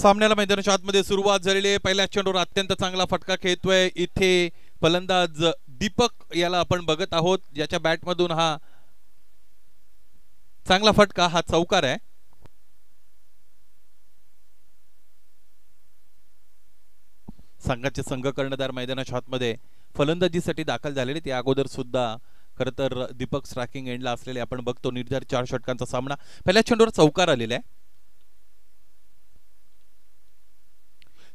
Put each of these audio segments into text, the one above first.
सामन्याला मैदानाच्या आतमध्ये सुरुवात झालेली आहे। पहिल्या चेंडूवर अत्यंत चांगला फटका खेळतोय इथे फलंदाज दीपक याला आपण बघत आहोत, ज्याच्या बॅटमधून हा चांगला फटका हा चौकार आहे। संघाचे संघ कर्णधार मैदानाच्या आतमध्ये फलंदाजीसाठी दाखल झालेले, त्या अगोदर सुद्धा खरं तर दीपक स्ट्रायकिंग एंडला असलेले आपण बघतो। निर्धारित 4 षटकांचा सामना, पहिल्या चेंडूवर चौकार आलेला आहे।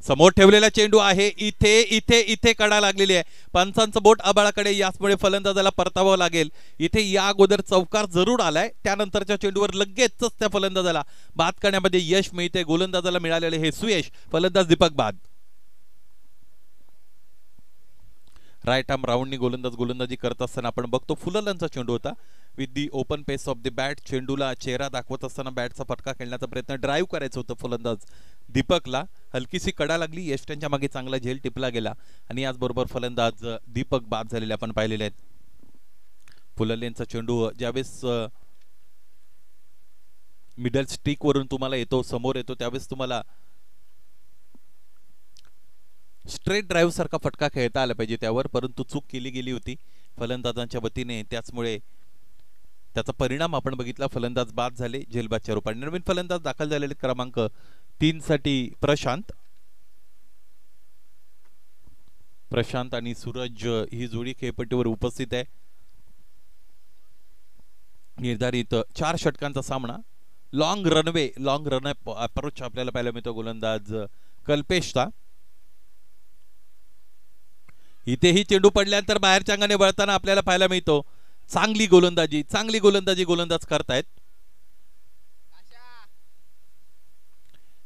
समोर ठेवलेला चेंडू आहे, इथे इथे इथे कडा लागलेली आहे। पंचांचं बोट आबाळाकडे, याचमुळे फलंदाजाला परतावं लागेल। इथे या अगोदर चौकार जरूर आलाय, त्यानंतरच्या चेंडूवर लगेचच त्या फलंदाजाला बाद करण्यामध्ये यश मिळते। गोलंदाजाला मिळालेले हे सुयश, फलंदाज दीपक बाद। राईट आर्म राऊंडनी गोलंदाजी करत असताना आपण बघतो फुलरचा चेंडू होता। With the open face of the bat चेंडूला चेहरा दाखवत असताना बॅटचा फटका खेळण्याचा प्रयत्न, ड्राईव्ह करायचं होतं फलंदाज दीपकला। हलकीशी कडा लागली, यश त्यांच्या मागे चांगला झेल टिपला गेला आणि याचबरोबर फलंदाज दीपक बाद झालेले आपण पाहिलेले आहेत। फुलरचा चेंडू ज्यावेळेस मिडल स्टिक वरून तुम्हाला येतो, समोर येतो, त्यावेळेस तुम्हाला स्ट्रेट ड्राईव्ह सारखा फटका खेळता आला पाहिजे त्यावर, परंतु चूक केली गेली होती फलंदाजांच्या वतीने, त्याचमुळे त्याचा परिणाम आपण बघितला। फलंदाज बाद झाले झेलबादच्या रूपाने। नवीन फलंदाज दाखल झालेले क्रमांक 3 साठी प्रशांत आणि सूरज ही जोडी खेळपट्टीवर उपस्थित आहे। निर्धारित 4 षटकांचा सामना, लॉंग रन अप्रोच आपल्याला पाहायला मिळतो गोलंदाज कल्पेशचा। इथेही चेंडू पडल्यानंतर बाहेरच्या अंगाने वळताना आपल्याला पाहायला मिळतो चांगली गोलंदाजी गोलंदाज करतायत।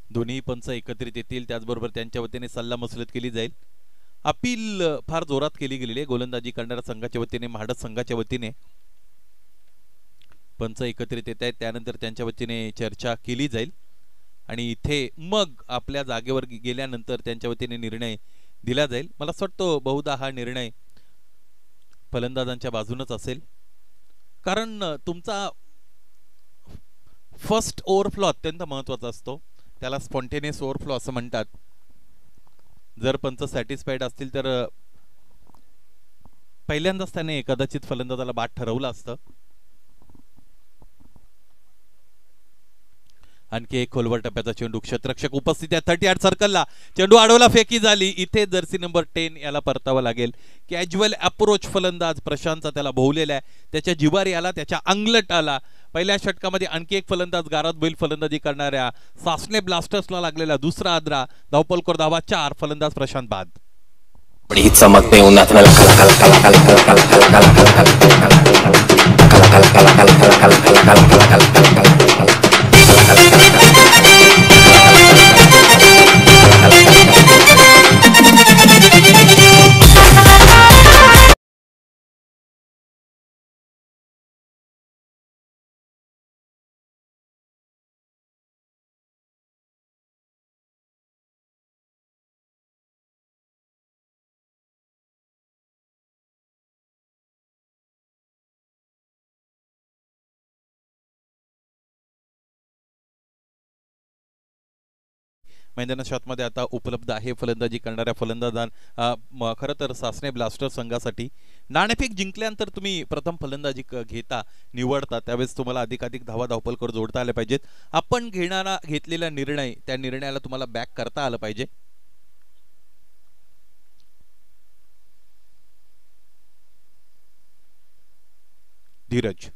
दोन्ही पंच एकत्रित येतील, त्याचबरोबर त्यांच्या वतीने सल्ला मसलत केली जाईल। अपील फार जोरात केली गेलेली आहे गोलंदाजी करणाऱ्या संघाच्या वतीने, महाडत संघाच्या वतीने पंच एकत्रित येत आहेत, त्यानंतर त्यांच्या वतीने चर्चा केली जाईल आणि इथे मग आपल्या जागेवर गेल्यानंतर त्यांच्या वतीने निर्णय दिला जाईल। मला असं वाटतं बहुधा हा निर्णय फलंदाजांच्या बाजूनच असेल, कारण तुमचा फर्स्ट ओव्हरफ्लो अत्यंत महत्वाचा असतो, त्याला स्पॉन्टेनियस ओव्हरफ्लो असं म्हणतात। जर पंच सॅटिस्फाईड असतील तर पहिल्यांदाच त्याने कदाचित फलंदाजाला बाद ठरवलं असतं। आणखी एक खोलवर टप्प्याचा चेंडू, क्षेत्ररक्षक उपस्थित आहे 38 सर्कलला, चेंडू अडवला, फेकी झाली। इथे जर्सी नंबर 10 याला परतावा लागेल। कॅज्युअल अप्रोच फलंदाज प्रशांतचा त्याला भोवलेला आहे, त्याच्या जिवारी आला, त्याच्या अंगलट आला। पहिल्या षटकामध्ये आणखी एक फलंदाज गारात बैल फलंदाजी करणाऱ्या सासने ब्लास्टर्सला लागलेला दुसरा आद्रा, धावपलकर धावा 4, फलंदाज प्रशांत बाद। बड़ी चमकते उन्नत में मैदानाच्या आतमध्ये आता उपलब्ध आहे फलंदाजी करणाऱ्या फलंदाजांना। खरं तर सासने ब्लास्टर संघासाठी नाणेफेक जिंकल्यानंतर तुम्ही प्रथम फलंदाजी निवडता, त्यावेळेस तुम्हाला अधिकाधिक धावपलकर जोडता आले पाहिजेत। आपण घेतलेला निर्णय, त्या निर्णयाला तुम्हाला बॅक करता आलं पाहिजे। धीरज,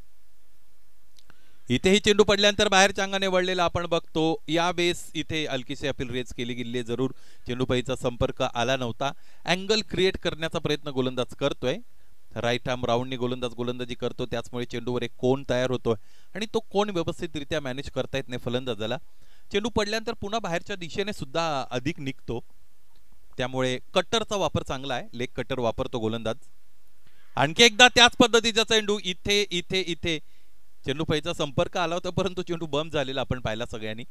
इथेही चेंडू पडल्यानंतर बाहेरच्या अंगाने वळलेला आपण बघतो। यावेळेस इथे हलकीशी अपील रेज केली गेली, जरूर चेंडूपाईचा संपर्क आला नव्हता। अँगल क्रिएट करण्याचा प्रयत्न गोलंदाज करतोय, राईट आर्म राऊंडनी गोलंदाजी करतो, त्याचमुळे चेंडूवर एक कोन तयार होतोय आणि तो कोन व्यवस्थितरित्या मॅनेज करता येत नाही फलंदाजाला। चेंडू पडल्यानंतर पुन्हा बाहेरच्या दिशेने सुद्धा अधिक निघतो, त्यामुळे कट्टरचा वापर चांगला आहे, लेग कट्टर वापरतो गोलंदाज। आणखी एकदा त्याच पद्धतीचा चेंडू, इथे इथे इथे चेंडू पैचा संपर्क आला होता, परंतु चेंडू बंद झालेला आपण पाहिला सगळ्यांनी,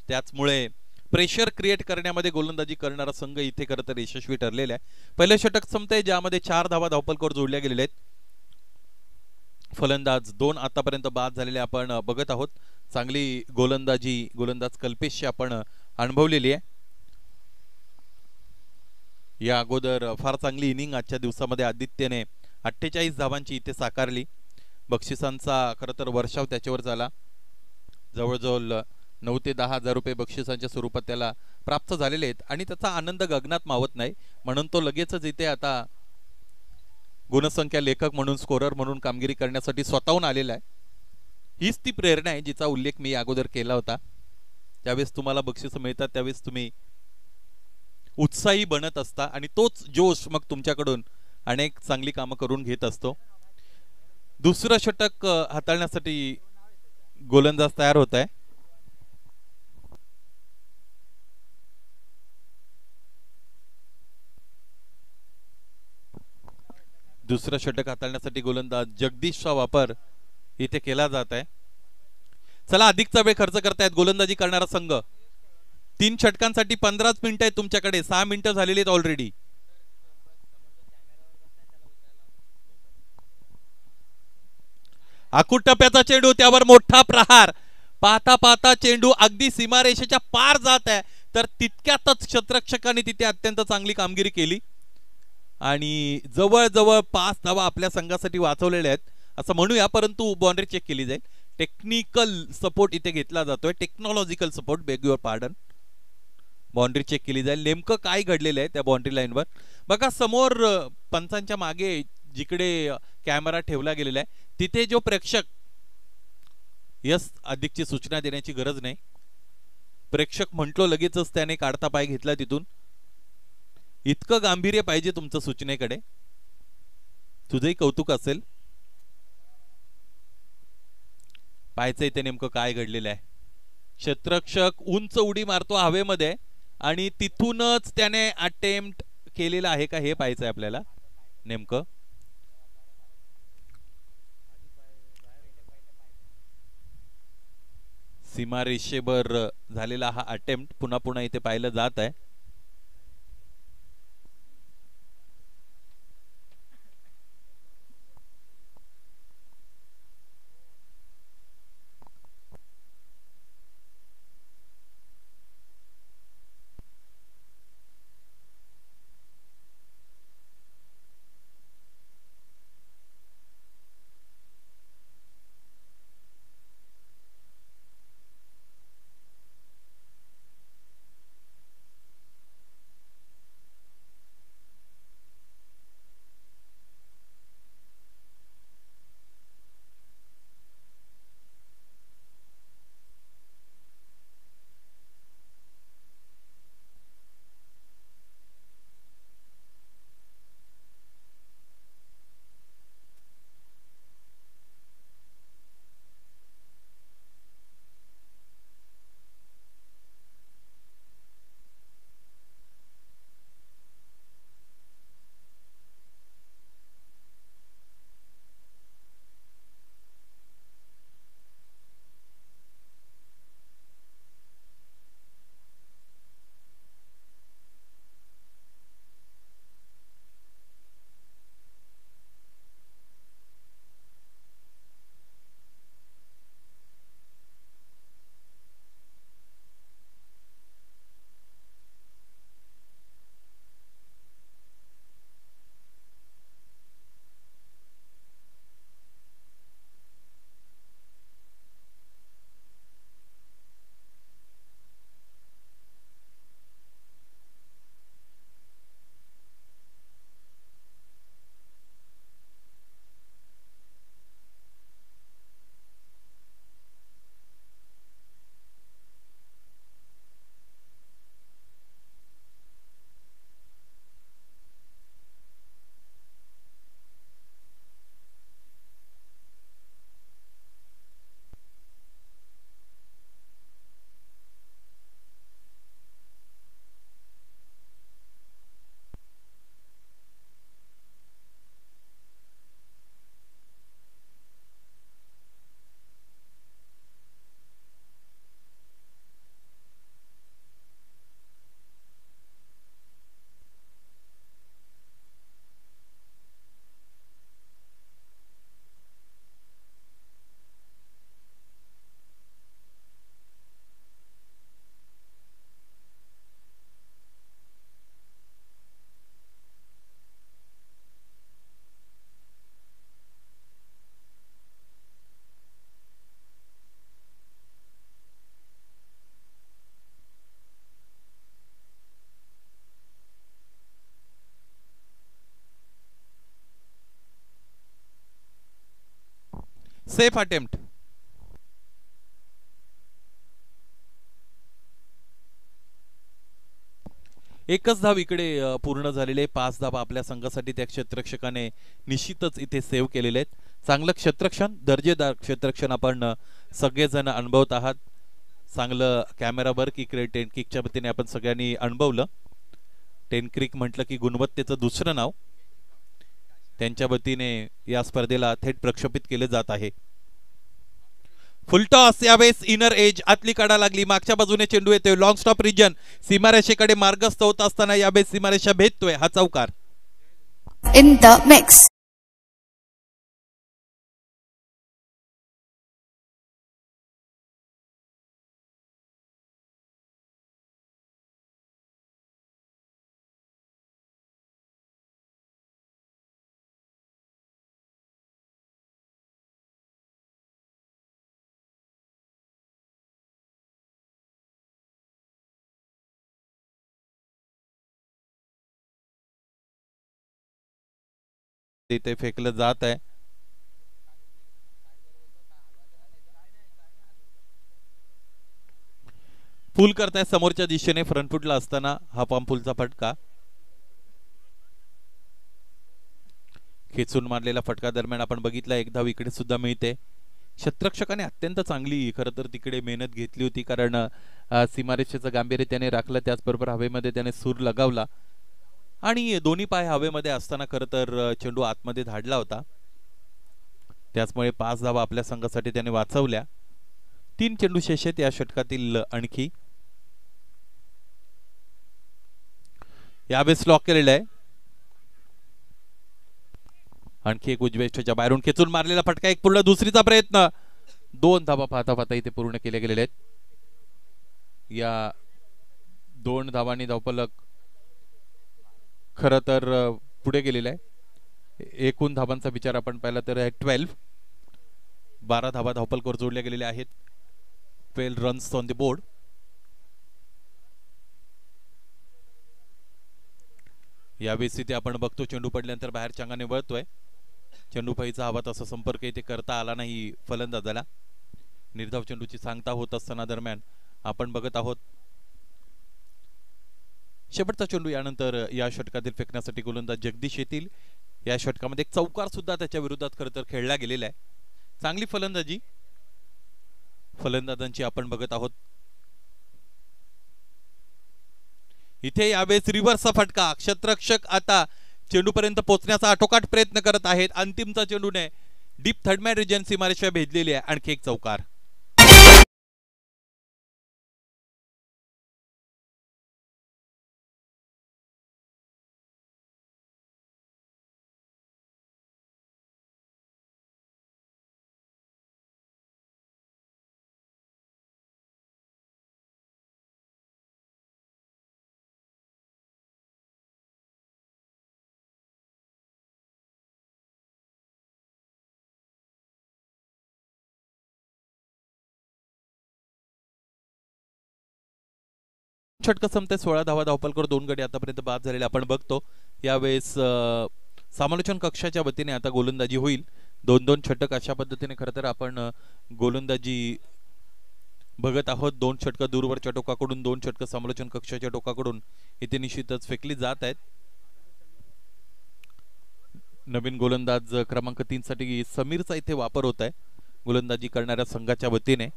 त्याचमुळे प्रेशर क्रिएट करण्यामध्ये गोलंदाजी करणारा संघ इथे खरं तर यशस्वी ठरलेला आहे। पहिलं षटक संपते, ज्यामध्ये 4 धावा धावपलकर जोडल्या गेलेल्या आहेत। फलंदाज 2 आतापर्यंत बाद झालेले आपण बघत आहोत। चांगली गोलंदाज कल्पेशची आपण अनुभवलेली आहे. या अगोदर फार चांगली इनिंग आजच्या दिवसामध्ये आदित्यने 48 धावांची इथे साकारली. बक्षिसांचा खरं तर वर्षाव त्याच्यावर झाला. जवळजवळ 9 ते 10 हजार रुपये बक्षिसांच्या स्वरूपात त्याला प्राप्त झालेले आहेत आणि त्याचा आनंद गगनात मावत नाही. म्हणून तो लगेचच इथे आता गुणसंख्या लेखक म्हणून, स्कोरर म्हणून कामगिरी करण्यासाठी स्वतःहून आलेला आहे. हीच ती प्रेरणा आहे जिचा उल्लेख मी अगोदर केला होता. ज्यावेळेस तुम्हाला बक्षीस मिळतात त्यावेळेस तुम्ही उत्साही बनत असता आणि तोच जोश मग तुमच्याकडून अनेक चांगली कामं करून घेत असतो. दुसरं षटक हाताळण्यासाठी गोलंदाज तयार होत आहे. दुसरं षटक हाताळण्यासाठी गोलंदाज जगदीशचा वापर इथे केला जात आहे. चला, अधिकचा वेळ खर्च करतायत गोलंदाजी करणारा संघ. 3 षटकांसाठी 15 मिनिटं आहेत तुमच्याकडे. 6 मिनिटं झालेली आहेत ऑलरेडी. आखूड टप्प्याचा चेंडू, त्यावर मोठा प्रहार. पाहता पाहता चेंडू अगदी सीमारेषेच्या पार जात आहे. तर तितक्यातच क्षेत्ररक्षकांनी तिथे अत्यंत चांगली कामगिरी केली आणि जवळजवळ 5 धावा आपल्या संघासाठी वाचवलेल्या आहेत असं म्हणूया. परंतु बाउंड्री चेक केली जाईल. टेक्निकल सपोर्ट इथे घेतला जातोय. Technological support, beg your pardon. Boundary check केली जाईल. नेमकं काय घडलेलं आहे त्या बाउंड्री लाईनवर बघा. समोर पंचांच्या मागे जिकडे कॅमेरा ठेवला गेलेला आहे तिथे जो प्रेक्षक, यस, अधिकची सूचना देण्याची गरज नाही. प्रेक्षक म्हटलो लगेचच त्याने काढता पाय घेतला तिथून. इतकं गांभीर्य पाहिजे तुमचं सूचनेकडे. तुझंही कौतुक असेल. पाहायचं इथे नेमकं काय घडलेलं आहे. क्षेत्ररक्षक उंच उडी मारतो हवेमध्ये आणि तिथूनच त्याने अटेम्प्ट केलेला आहे का हे पाहायचंय आपल्याला नेमकं. सीमारेषेवर झालेला हा अटेम्प्ट पुन्हा पुन्हा इथे पाहिलं जात आहे. Safe attempt. एकच धाव इकडे पूर्ण झालेले. 5 धावा आपल्या संघासाठी त्या क्षेत्ररक्षकाने निश्चितच इथे सेव्ह केलेले आहेत. चांगलं क्षेत्ररक्षण, दर्जेदार क्षेत्ररक्षण आपण सगळेजण अनुभवत आहात. चांगलं कॅमेरा वर्क इकडे टेन क्रिकच्या वतीने आपण सगळ्यांनी अनुभवलं. टेन क्रिक म्हटलं की गुणवत्तेचं दुसरं नाव. त्यांच्या वतीने या स्पर्धेला थेट प्रक्षेपित केले जात आहे. फुलटॉस यावेळेस इनर एज आतली काढा लागली. मागच्या बाजूने चेंडू येतोय. लॉंग स्टॉप रिजन सीमारेषेकडे मार्गस्थ होत असताना यावेळेस सीमारेषा भेदतोय हा चौकार. In the mix. इथे फेकलं जात आहे. पूल करताय समोरच्या दिशेने फ्रंटफुटला असताना हा पॉम पूलचा फटका. खेचून मारलेला फटका दरम्यान आपण बघितला एक धाव इकडे सुद्धा मिळते. क्षेत्ररक्षकाने अत्यंत चांगली खरं तर तिकडे मेहनत घेतली होती, कारण सीमारेषेचं गांभीर्य त्याने राखलं. त्याचबरोबर हवेमध्ये त्याने सूर लगावला आणि दोन्ही पाय हवेमध्ये असताना खरं तर चेंडू आतमध्ये धाडला होता. त्याचमुळे 5 धावा आपल्या संघासाठी त्याने वाचवल्या. 3 चेंडू शेष आहेत या षटकातील आणखी. यावेळेस लॉक केलेलं आहे. आणखी एक उजव्या बाहेरून खेचून मारलेला फटका. एक पूर्ण दुसरीचा प्रयत्न. 2 धावा पाहता पाहता इथे पूर्ण केले गेलेले आहेत. या 2 धावांनी धावफलक खरं तर पुढे गेलेला आहे. एकूण धावांचा विचार आपण पाहिला तर 12. 12 धावा धावफलकावर जोडल्या गेलेल्या आहेत. 12 रन्स ऑन द बोर्ड. यावेळेस इथे आपण बघतो चेंडू पडल्यानंतर बाहेरच्या अंगाने वळतोय. चेंडू पाईचा हवा तसा संपर्क इथे करता आला नाही फलंदाजाला. निर्धाव चेंडूची सांगता होत असताना दरम्यान आपण बघत आहोत शेवटचा चेंडू. यानंतर या षटकातील फेकण्यासाठी गोलंदाज जगदीश येतील. या षटकामध्ये एक चौकार सुद्धा त्याच्या विरोधात खरं तर खेळला गेलेला आहे. चांगली फलंदाजी फलंदाजांची आपण बघत आहोत. इथे यावेळेस रिव्हर्सचा फटका. क्षेत्ररक्षक आता चेंडूपर्यंत पोहोचण्याचा आटोकाट प्रयत्न करत आहेत. अंतिमचा चेंडूने डीप थर्डमॅन रिजन सीमारेषा भेदलेली आहे. आणखी एक चौकार. षटक संपते. 16 धावा धावफलकावर 2 गडी आतापर्यंत बाद झालेले आपण बघतो. यावेळेस समालोचन कक्षाच्या वतीने आता गोलंदाजी होईल. 2-2 षटक अशा पद्धतीने खरं तर आपण गोलंदाजी बघत आहोत. 2 षटक दूरवरच्या टोकाकडून, 2 षटक समालोचन कक्षाच्या टोकाकडून इथे निश्चितच फेकली जात आहेत. नवीन गोलंदाज क्रमांक 3 साठी समीरचा इथे वापर होत आहे गोलंदाजी करणाऱ्या संघाच्या वतीने.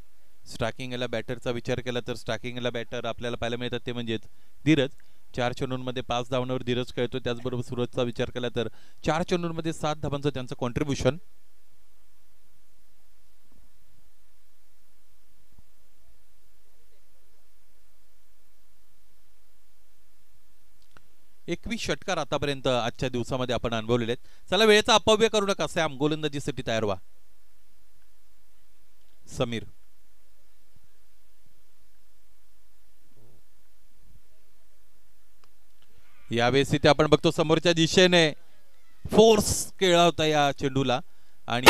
स्ट्रायकिंगला बॅटरचा विचार केला तर स्ट्रायकिंगला बॅटर आपल्याला पाहायला मिळतात ते म्हणजेच धीरज. 4 चेंडूंमध्ये 5 धावांवर धीरज खेळतो. त्याचबरोबर सूरजचा विचार केला तर 4 चेंडूंमध्ये 7 धावांचं त्यांचं कॉन्ट्रीब्युशन. एकवीस षटकार आतापर्यंत आजच्या दिवसामध्ये आपण अनुभवलेले आहेत. चला वेळेचा अपव्यय करू नका. सॅम गोलंदाजीसाठी तयार व्हा. समीर यावेळेस इथे आपण बघतो समोरच्या दिशेने फोर्स केला होता या चेंडूला आणि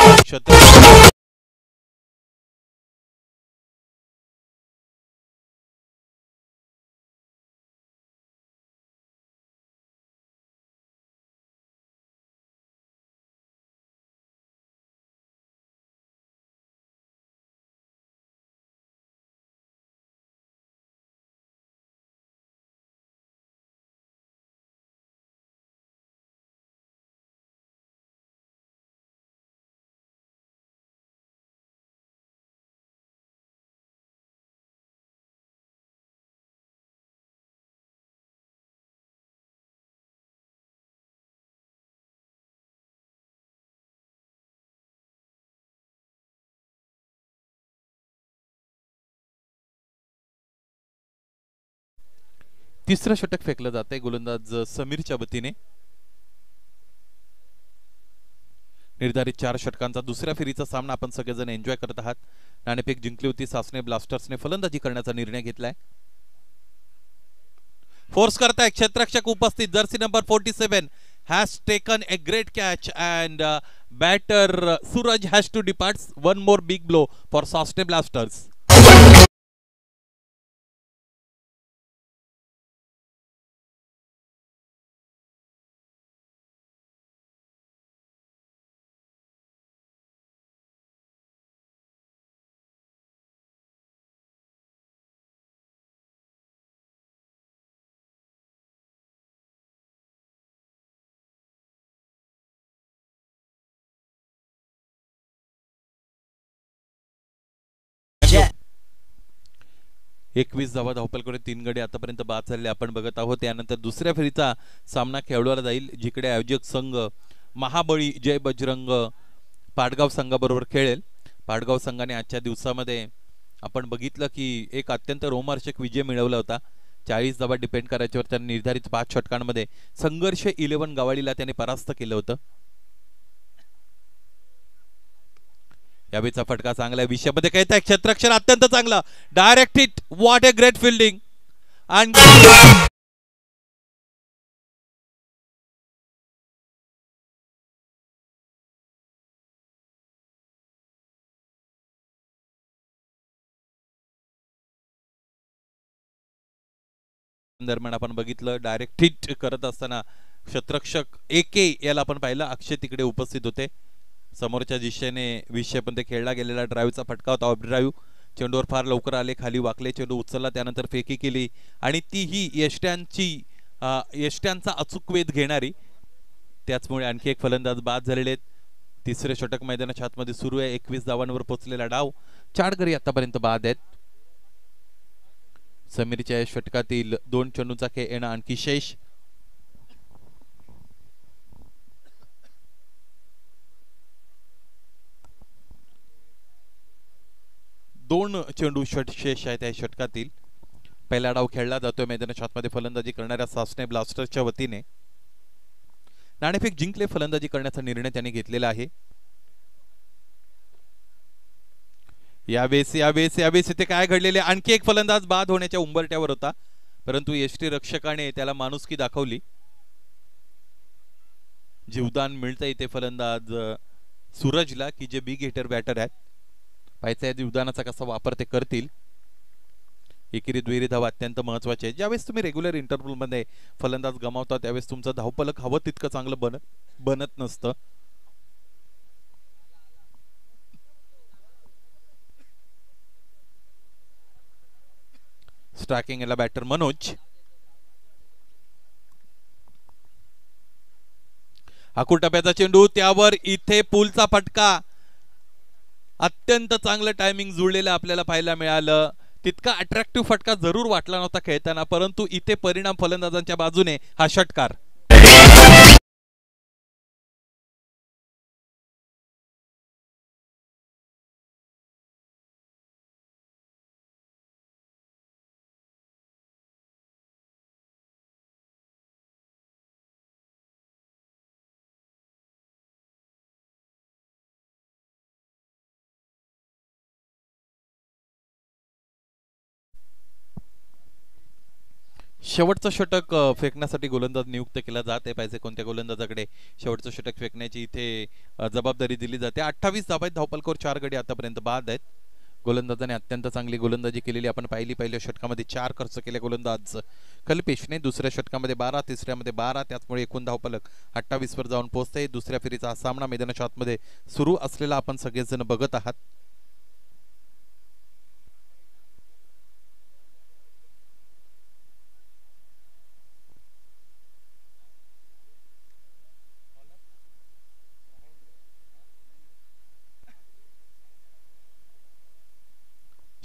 तिसरं षटक फेकलं जाते गोलंदाज समीरच्या वतीने. निर्धारित 4 षटकांचा दुसऱ्या फेरीचा सामना आपण सगळेजण एन्जॉय करत आहात. नाणेफेक जिंकली होती. सासने ब्लास्टर्सने फलंदाजी करण्याचा निर्णय घेतलाय. फोर्स करताय क्षेत्ररक्षक उपस्थित. Jersey number 47 has taken a great catch and batter Suraj has to depart. One more big blow for Sasne Blasters. Jet. 21 धावा धावपल करून 3 गडी आतापर्यंत बाद झालेले आपण बघत आहोत. त्यानंतर दुसऱ्या फेरीचा सामना खेळवला जाईल जिकडे आयोजक संघ महाबळी जय बजरंग पाटगाव संघाबरोबर खेळेल. पाटगाव संघाने आजच्या दिवसामध्ये आपण बघितलं की एक अत्यंत रोमहर्षक विजय मिळवला होता. 40 धावा डिपेंड करायच्यावर त्यांनी निर्धारित 5 षटकांमध्ये संघर्ष 11 गावाडीला त्यांनी परास्त केलं होतं. यावेळीचा फटका चांगला विषयामध्ये कहताय क्षेत्ररक्षण अत्यंत चांगला. Direct hit. What a great fielding. आणि दरम्यान आपण बघितलं डायरेक्ट हिट करत असताना क्षेत्ररक्षक एके याला आपण पाहिलं. अक्षय तिकडे उपस्थित होते. समोरच्या दिशेने विषयमध्ये खेळला गेलेला ड्राईव्हचा फटका होता. Of drive. चेंडूवर फार लवकर आले, खाली वाकले, चेंडू उचलला, त्यानंतर फेकी केली आणि तीही यष्ट्यांचा अचूक वेध घेणारी. त्याचमुळे आणखी एक फलंदाज बाद झालेले आहेत. तिसरे षटक मैदानाच्या आतमध्ये सुरू आहे. 21 धावांवर पोहोचलेला डाव. 4 गडी आतापर्यंत बाद आहेत. समीरच्या या षटकातील 2 चेंडूंचा खेळ येणं आणखी शेष. दोन चेंडू शेष आहेत या षटकातील. पहिला डाव खेळला जातोय मैदानाच्या आतमध्ये फलंदाजी करणाऱ्या सासने ब्लास्टर्सच्या वतीने. नाणेफेक जिंकले फलंदाजी करण्याचा निर्णय त्यांनी घेतलेला आहे. यावेळेस इथे काय घडलेले. आणखी एक फलंदाज बाद होण्याच्या उंबरठ्यावर होता, परंतु यष्टी रक्षकाने त्याला माणुसकी दाखवली. जीवदान मिळतं इथे फलंदाज सूरजला की जे बिग हिटर बॅटर आहेत. पाहायचं या जीवदानाचा कसा वापर ते करतील. एकेरी दुहेरी धावा अत्यंत महत्वाचे आहे. ज्यावेळेस तुम्ही रेग्युलर इंटरव्हल मध्ये फलंदाज गमावता त्यावेळेस तुमचं धावपलक हवं तितकं चांगलं बनत नसतं. स्ट्रायकिंग याला बॅटर मनोज. हाकूर टप्प्याचा चेंडू, त्यावर इथे पुलचा फटका. अत्यंत चांगलं टायमिंग जुळलेलं आपल्याला पाहायला मिळालं. तितका अट्रॅक्टिव्ह फटका जरूर वाटला नव्हता खेळताना, परंतु इथे परिणाम फलंदाजांच्या बाजूने. हा षटकार शेवटचं षटक फेकण्यासाठी गोलंदाज नियुक्त केला जाते. पाहिजे कोणत्या गोलंदाजाकडे शेवटचं षटक फेकण्याची इथे जबाबदारी दिली जाते. 28 धावा आहेत. धावपलकर 4 गडी आतापर्यंत बाद आहेत. गोलंदाजाने अत्यंत चांगली गोलंदाजी केलेली आपण पाहिली. पहिल्या षटकामध्ये 4 खर्च केले गोलंदाज कल्पेशने. दुसऱ्या षटकामध्ये 12, तिसऱ्यामध्ये 12. त्याचमुळे एकूण धावपलक 28 वर जाऊन पोहोचते. दुसऱ्या फेरीचा हा सामना मैदानाच्या आतमध्ये सुरू असलेला आपण सगळेजण बघत आहात.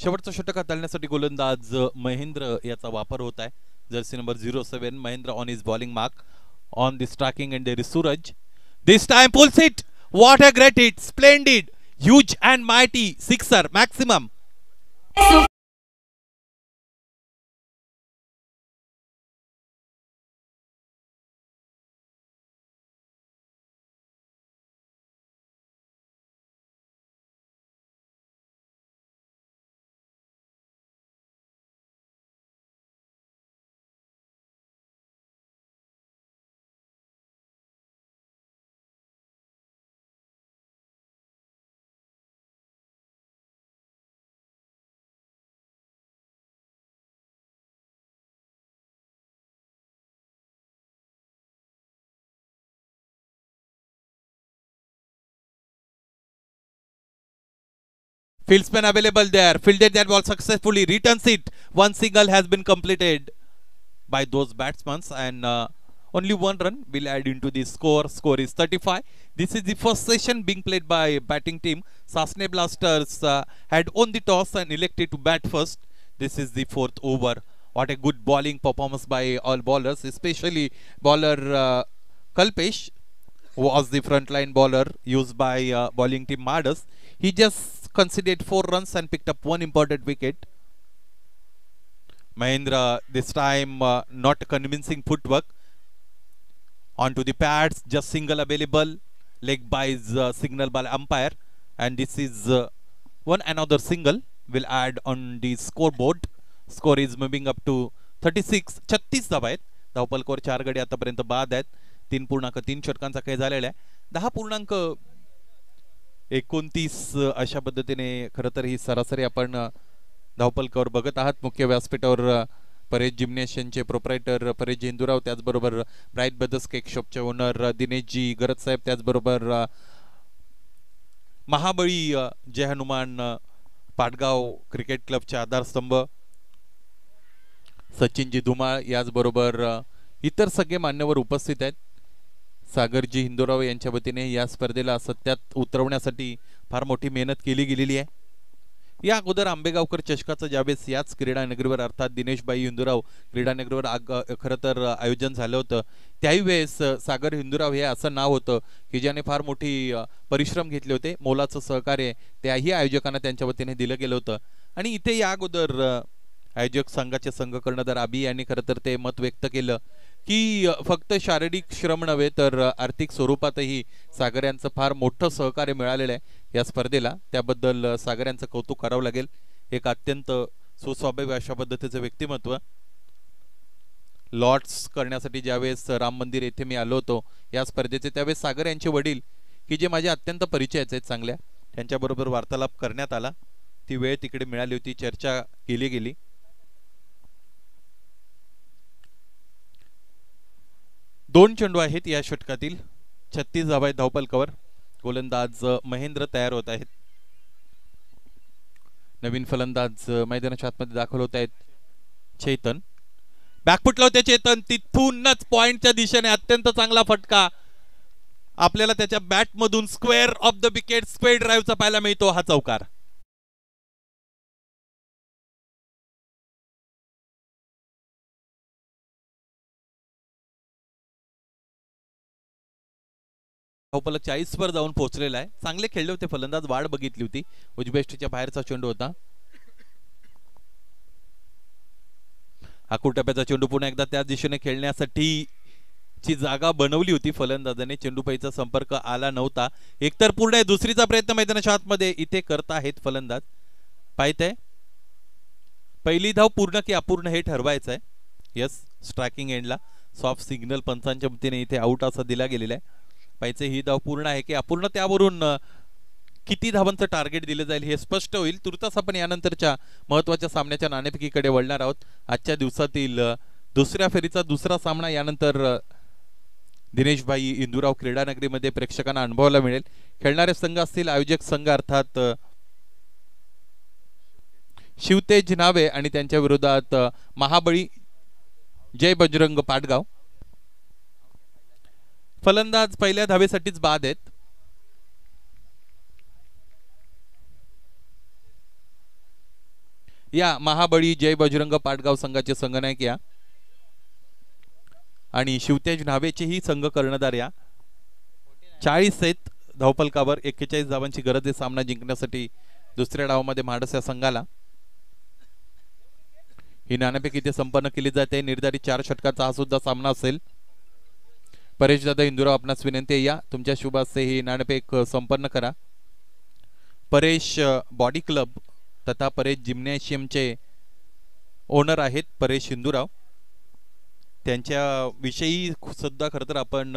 शेवटचं षटक हाताळण्यासाठी गोलंदाज महेंद्र याचा वापर होत आहे. Jersey number 07 Mahendra on is bowling mark on the striking end there is Suraj. This time pulls it. What a great hit. Splendid. Huge and mighty sixer maximum. Field spin available there. Fielded that ball successfully. Returns it. One single has been completed by those batsmen, and only one run will add into the score. Score is 35. This is the first session being played by batting team. Sasne Blasters had won the toss and elected to bat first. This is the fourth over. What a good bowling performance by all bowlers, especially bowler Kalpesh, who was the frontline bowler used by bowling team Madas. He just conceded 4 runs and picked up one important wicket. Mahendra this time not convincing footwork onto the pads, just single available. Leg by signal by umpire, and this is one another single will add on the scoreboard. Score is moving up to 36. 36 धावा आहेत. धावपलकावर 4 गडी आतापर्यंत बाद आहेत. 3.3 षटकांचा खेळ झालेला आहे. 10.29 अशा पद्धतीने खरं तर ही सरासरी आपण धावपलकावर बघत आहात. मुख्य व्यासपीठावर परेश जिम्नॅशियमचे प्रोप्रायटर परेश हिंदूराव, त्याचबरोबर ब्राईट ब्रदर्स केक शॉपचे ओनर दिनेशजी गरज साहेब, त्याचबरोबर महाबळी जय हनुमान पाटगाव क्रिकेट क्लबचे आधारस्तंभ सचिनजी धुमाळ, याचबरोबर इतर सगळे मान्यवर उपस्थित आहेत. सागरजी हिंदूराव यांच्या वतीने या स्पर्धेला सत्यात उतरवण्यासाठी फार मोठी मेहनत केली गेलेली आहे. या अगोदर आंबेगावकर चषकाचं ज्यावेळेस याच क्रीडानगरीवर अर्थात दिनेशबाई हिंदूराव क्रीडानगरीवर खरं तर आयोजन झालं होतं, त्याही वेळेस सागर हिंदूराव हे असं नाव होतं की ज्याने फार मोठी परिश्रम घेतले होते. मोलाचं सहकार्य त्याही आयोजकांना त्यांच्या वतीने दिलं गेलं होतं. आणि इथे या अगोदर आयोजक संघाचे संघ कर्णधार आबी यांनी खरं तर ते मत व्यक्त केलं की फक्त शारीरिक श्रम नव्हे तर आर्थिक स्वरूपातही सागर यांचं फार मोठं सहकार्य मिळालेलं आहे या स्पर्धेला. त्याबद्दल सागर यांचं कौतुक करावं लागेल. एक अत्यंत सुस्वाभाविक अशा पद्धतीचं व्यक्तिमत्व. लॉर्ड्स करण्यासाठी ज्यावेळेस राम मंदिर येथे मी आलो होतो या स्पर्धेचे, त्यावेळेस सागर यांचे वडील की जे माझे अत्यंत परिचयाचे आहेत चांगल्या, त्यांच्याबरोबर वार्तालाप करण्यात आला. ती वेळ तिकडे मिळाली होती, चर्चा केली गेली. दोन चेंडू आहेत या षटकातील. 36 धावा आहेत धावपलकावर. गोलंदाज महेंद्र तयार होत आहेत. नवीन फलंदाज मैदानाच्या आतमध्ये दाखल होत आहेत. चेतन बॅकफुटला होते. चेतन तिथूनच पॉइंटच्या दिशेने अत्यंत चांगला फटका आपल्याला त्याच्या बॅट मधून square of the wicket square ड्राईव्हचा पाहायला मिळतो. हा चौकार धावपलक 40 वर जाऊन पोहोचलेला आहे. चांगले खेळले होते फलंदाज, वाढ बघितली होती. उजव्या बाहेरचा चेंडू होता. टप्प्याचा चेंडू पुन्हा एकदा त्या दिशेने खेळण्यासाठी ची जागा बनवली होती फलंदाजाने. चेंडूपाईचा संपर्क आला नव्हता. एकतर पूर्ण आहे. दुसरीचा प्रयत्न मैदानाच्या आतमध्ये इथे करत आहेत फलंदाज. पाहते पहिली धाव पूर्ण की अपूर्ण हे ठरवायचं आहे. यस, स्ट्रायकिंग एंडला सॉफ्ट सिग्नल पंचांच्या वतीने इथे आउट असा दिला गेलेला आहे. पाहिजे ही धाव पूर्ण आहे की अपूर्ण, त्यावरून किती धावांचं टार्गेट दिलं जाईल हे स्पष्ट होईल. तुर्तास आपण यानंतरच्या महत्वाच्या सामन्याच्या नाणेफेकीकडे वळणार आहोत. आजच्या दिवसातील दुसऱ्या फेरीचा दुसरा सामना यानंतर दिनेशभाई इंदुराव क्रीडानगरीमध्ये प्रेक्षकांना अनुभवायला मिळेल. खेळणारे संघ असतील आयोजक संघ अर्थात शिवतेज नावे आणि त्यांच्या विरोधात महाबळी जय बजरंग पाटगाव. फलंदाज पहिल्या धावेसाठीच बाद आहेत. या महाबळी जय बजरंग पाटगाव संघाचे संघनायक या आणि शिवतेज नावेचेही संघ कर्णधार या. 40 आहेत धावपलकावर. 41 धावांची गरज आहे सामना जिंकण्यासाठी दुसऱ्या डावामध्ये म्हाडस या संघाला. ही नाणेफेक इथे संपन्न केली जाते. निर्धारित 4 षटकाचा हा सुद्धा सामना असेल. परेश दादा इंदुराव आपणास विनंती आहे, या तुमच्या शुभ हस्ते ही नाणेफेक संपन्न करा. परेश बॉडी क्लब तथा परेश जिम्नॅशियमचे ओनर आहेत परेश हिंदूराव. त्यांच्या विषयी सुद्धा खरं तर आपण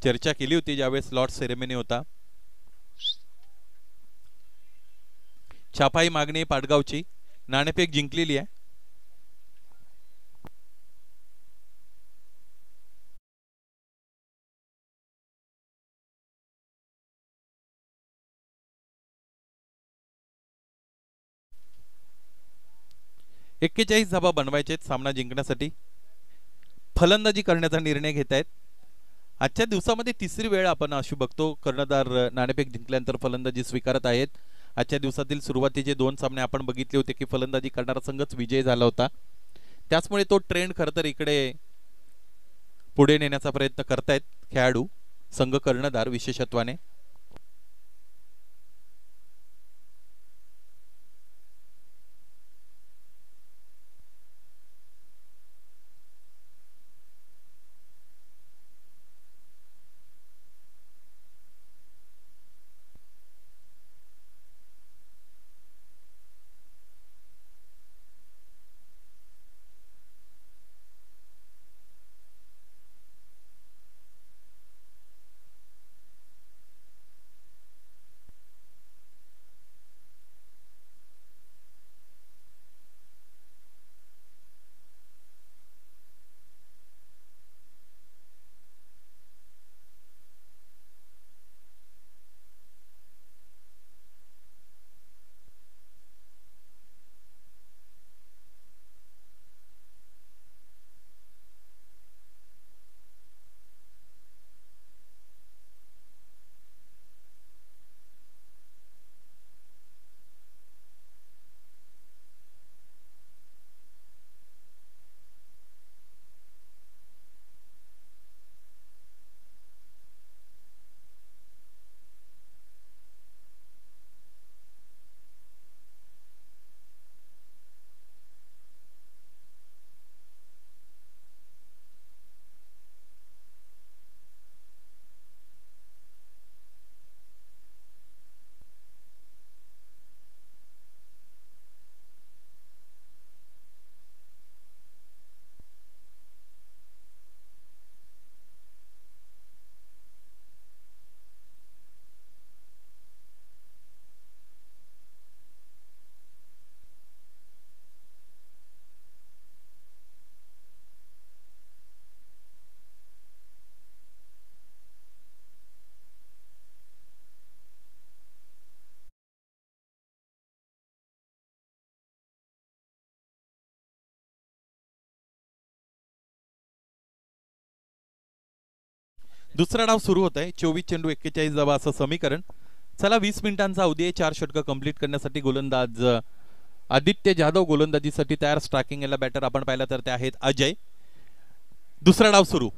चर्चा केली होती ज्यावेळेस लॉर्ड सेरेमनी होता. छापाई मागणी पाटगावची. नाणेफेक जिंकलेली आहे. 41 धाबा बनवायचे आहेत सामना जिंकण्यासाठी. फलंदाजी करण्याचा निर्णय घेत आहेत. आजच्या दिवसामध्ये तिसरी वेळ आपण अशी बघतो कर्णधार नाणेफेक जिंकल्यानंतर फलंदाजी स्वीकारत आहेत. आजच्या दिवसातील सुरुवातीचे 2 सामने आपण बघितले होते की फलंदाजी करणारा संघच विजयी झाला होता. त्याचमुळे तो ट्रेंड खरं तर इकडे पुढे नेण्याचा प्रयत्न करतायत खेळाडू, संघ कर्णधार विशेषत्वाने. दुसरा डाव सुरू होत आहे. 24 चेंडू 41 धावा असं समीकरण. चला 20 मिनिटांचा अवधी आहे. 4 षटकं कंप्लीट करण्यासाठी गोलंदाज आदित्य जाधव गोलंदाजीसाठी तयार. स्ट्रायकिंग याला बॅटर आपण पाहिला तर ते आहेत अजय. दुसरा डाव सुरू.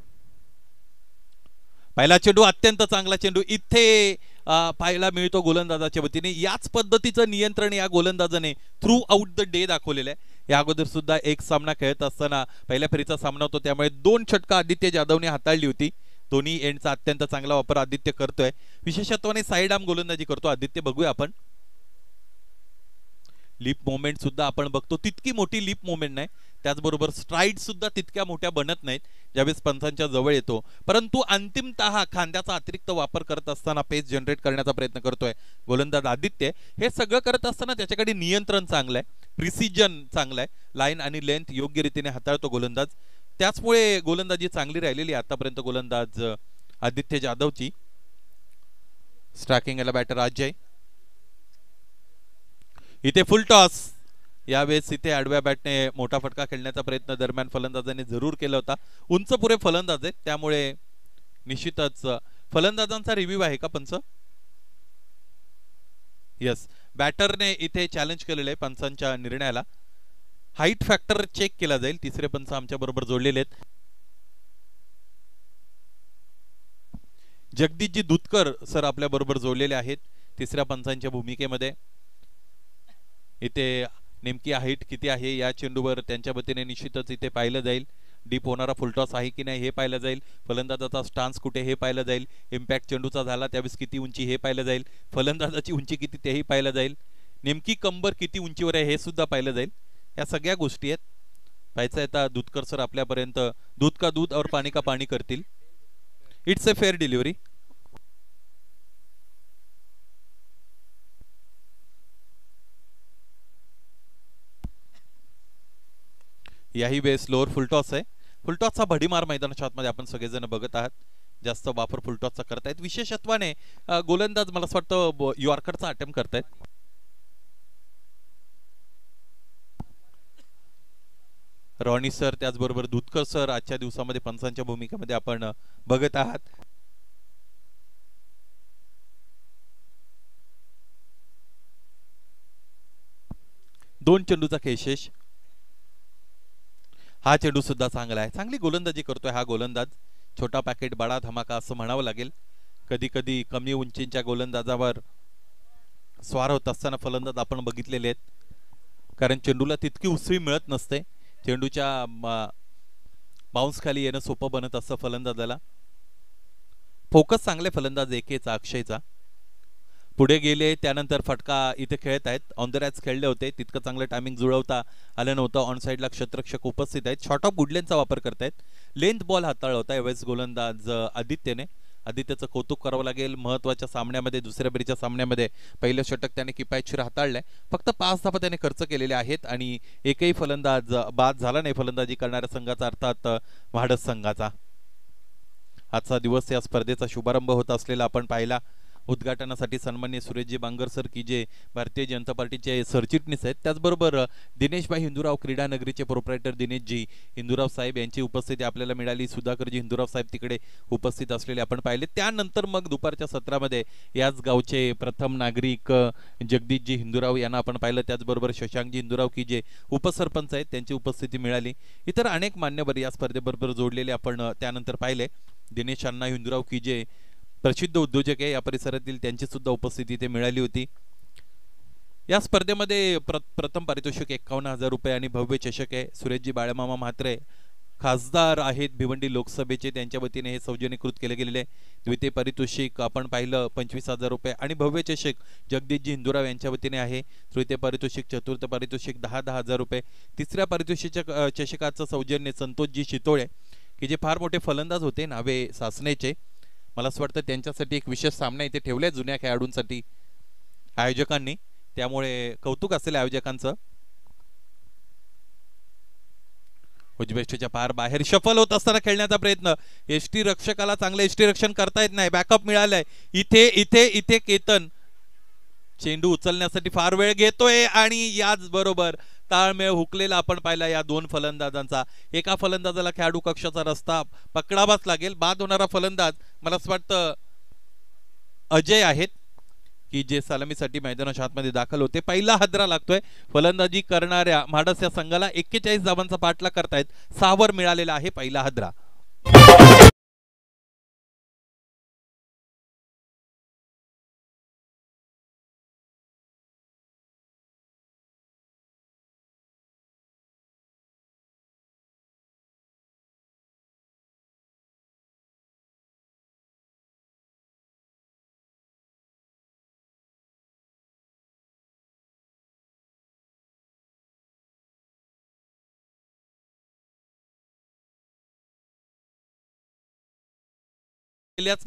पहिला चेंडू अत्यंत चांगला चेंडू इथे पाहायला मिळतो गोलंदाजाच्या वतीने. याच पद्धतीचं नियंत्रण या गोलंदाजाने थ्रू आउट द डे दाखवलेलं आहे. या अगोदर सुद्धा एक सामना खेळत असताना पहिल्या फेरीचा सामना होतो त्यामुळे 2 षटकं आदित्य जाधवने हाताळली होती. दोन्ही एंडचा अत्यंत चांगला वापर आदित्य करतोय. विशेषत्वाने साइड आर्म गोलंदाजी करतो आदित्य. बघूया आपण लिप मोमेंट सुद्धा आपण बघतो. तितकी मोठी लिप मोमेंट नाही, त्याचबरोबर स्ट्राइड सुद्धा तितक्या मोठ्या बनत नाहीत ज्यावेळेस पंचांच्या जवळ येतो. परंतु अंतिमतः खांद्याचा अतिरिक्त वापर करत असताना पेस जनरेट करण्याचा प्रयत्न करतोय गोलंदाज आदित्य. हे सगळं करत असताना त्याच्याकडे नियंत्रण चांगलं आहे, प्रिसिजन चांगलं आहे, लाईन आणि लेंथ योग्य रीतीने हाताळतो गोलंदाज. त्याचमुळे गोलंदाजी चांगली राहिलेली आतापर्यंत गोलंदाज आदित्य जाधवची. स्ट्रायकिंग याला बॅटर अजय. इथे फुल टॉस. यावेळेस इथे आडव्या बॅटने मोठा फटका खेळण्याचा प्रयत्न दरम्यान फलंदाजाने जरूर केला होता. उंच पुरे फलंदाज आहेत त्यामुळे निश्चितच फलंदाजांचा रिव्ह्यू आहे का पंच? यस, बॅटरने इथे चॅलेंज केलेलं आहे पंचांच्या निर्णयाला. हाईट फॅक्टर चेक केला जाईल. तिसरे पंच आमच्या बरोबर जोडलेले आहेत. जगदीशजी दुधकर सर आपल्या बरोबर जोडलेले आहेत तिसऱ्या पंचांच्या भूमिकेमध्ये. इथे नेमकी हाईट किती आहे या चेंडूवर त्यांच्या वतीने निश्चितच इथे पाहिलं जाईल. डीप होणारा फुलटॉस आहे की नाही हे पाहिलं जाईल. फलंदाजाचा स्टान्स कुठे हे पाहिलं जाईल. इम्पॅक्ट चेंडूचा झाला त्यावेळेस किती उंची हे पाहिलं जाईल. फलंदाजाची उंची किती तेही पाहिलं जाईल. नेमकी कंबर किती उंचीवर आहे हे सुद्धा पाहिलं जाईल. या सगळ्या गोष्टी आहेत. पाहायचं आता दुधकर सर आपल्यापर्यंत दूध का दूध और पाणी का पाणी करतील. It's a fair delivery. याही वेळेस लोअर फुलटॉस आहे. फुलटॉसचा भडीमार मैदानाच्या आतमध्ये आपण सगळेजण बघत आहात. जास्त वापर फुलटॉसचा करतायत. विशेषत्वाने गोलंदाज मला असं वाटतं यॉर्करचा अटेम्प्ट करतायत. रॉनी सर त्याचबरोबर दुधकर सर आजच्या दिवसामध्ये पंचांच्या भूमिकेमध्ये आपण बघत आहात. दोन चेंडूचा खेळशेष. हा चेंडू सुद्धा चांगला आहे. चांगली गोलंदाजी करतोय हा गोलंदाज. छोटा पॅकेट बडा धमाका असं म्हणावं लागेल. कधी कधी कमी उंचीच्या गोलंदाजावर स्वार होत असताना फलंदाज आपण बघितलेले आहेत, कारण चेंडूला तितकी उसळी मिळत नसते. चेंडूच्या बाउन्स खाली येणं सोपं बनत असतं फलंदाजाला. फोकस चांगले फलंदाज एकेचा अक्षयचा. पुढे गेले त्यानंतर फटका इथे खेळत आहेत. ऑन द रॅच खेळले होते, तितकं चांगलं टायमिंग जुळवता आलं नव्हतं. ऑन साईडला क्षेत्ररक्षक उपस्थित आहेत. शॉर्ट ऑफ गुडलेनचा वापर करतायत. लेंथ बॉल हाताळला होता यावेळेस गोलंदाज आदित्यने. आदित्यचं कौतुक करावं लागेल. महत्वाच्या सामन्यामध्ये दुसऱ्या बेरीच्या सामन्यामध्ये पहिलं षटक त्याने किफायतशीर हाताळलंय. फक्त 5 धावा त्याने खर्च केलेले आहेत आणि एकही फलंदाज बाद झाला नाही फलंदाजी करणाऱ्या संघाचा, अर्थात म्हाडस संघाचा. आजचा दिवस या स्पर्धेचा शुभारंभ होत असलेला आपण पाहिला. उद्घाटनासाठी सन्माननीय सुरेशजी बांगर सर की जे भारतीय जनता पार्टीचे सरचिटणीस आहेत, त्याचबरोबर दिनेशभाई हिंदूराव क्रीडा नगरीचे प्रोप्रायटर दिनेशजी हिंदूराव साहेब यांची उपस्थिती आपल्याला मिळाली. सुधाकरजी हिंदूराव साहेब तिकडे उपस्थित असलेले आपण पाहिले. त्यानंतर मग दुपारच्या सत्रामध्ये याच गावचे प्रथम नागरिक जगदीशजी हिंदूराव यांना आपण पाहिलं. त्याचबरोबर शशांकजी हिंदूराव की जे उपसरपंच आहेत त्यांची उपस्थिती मिळाली. इतर अनेक मान्यवर या स्पर्धेबरोबर जोडलेले आपण त्यानंतर पाहिले. दिनेश अण्णा हिंदूराव की जे प्रसिद्ध उद्योजक आहे या परिसरातील, त्यांची सुद्धा उपस्थिती इथे मिळाली होती. या स्पर्धेमध्ये प्रथम पारितोषिक 51,000 रुपये आणि भव्य चषक आहे. सुरेशजी बाळमामा म्हात्रे खासदार आहेत भिवंडी लोकसभेचे, त्यांच्या वतीने हे सौजन्यीकृत केले गेलेले. द्वितीय पारितोषिक आपण पाहिलं 25,000 रुपये आणि भव्य चषक जगदीशजी हिंदूराव यांच्या वतीने आहे. तृतीय पारितोषिक, चतुर्थ पारितोषिक 10,000 रुपये. तिसऱ्या पारितोषिक चषकाचं सौजन्य संतोषजी शितोळे की जे फार मोठे फलंदाज होते नावे सासनेचे. मला असं वाटतं त्यांच्यासाठी एक विशेष सामना इथे ठेवलाय जुन्या खेळाडूंसाठी आयोजकांनी, त्यामुळे कौतुक असेल आयोजकांचं. उजवेष्टीच्या पार बाहेर शफल होत असताना खेळण्याचा प्रयत्न. एसटी रक्षकाला चांगलं एसटी रक्षण करता येत नाही. बॅकअप मिळालाय. इथे इथे इथे केतन चेंडू उचलण्यासाठी फार वेळ घेतोय आणि याच बरोबर ताळमेळ हुकलेला आपण पाहिला या दोन फलंदाजांचा. एका फलंदाजाला खेळाडू कक्षाचा रस्ता पकडावाच लागेल. बाद होणारा फलंदाज मला असं वाटतं अजय आहेत की जे सलामीसाठी मैदानाच्या आतमध्ये दाखल होते. पहिला हादरा लागतोय फलंदाजी करणाऱ्या म्हाडस या संघाला. 41 धावांचा पाठलाग करतायत. 6 वर मिळालेला आहे पहिला हादरा.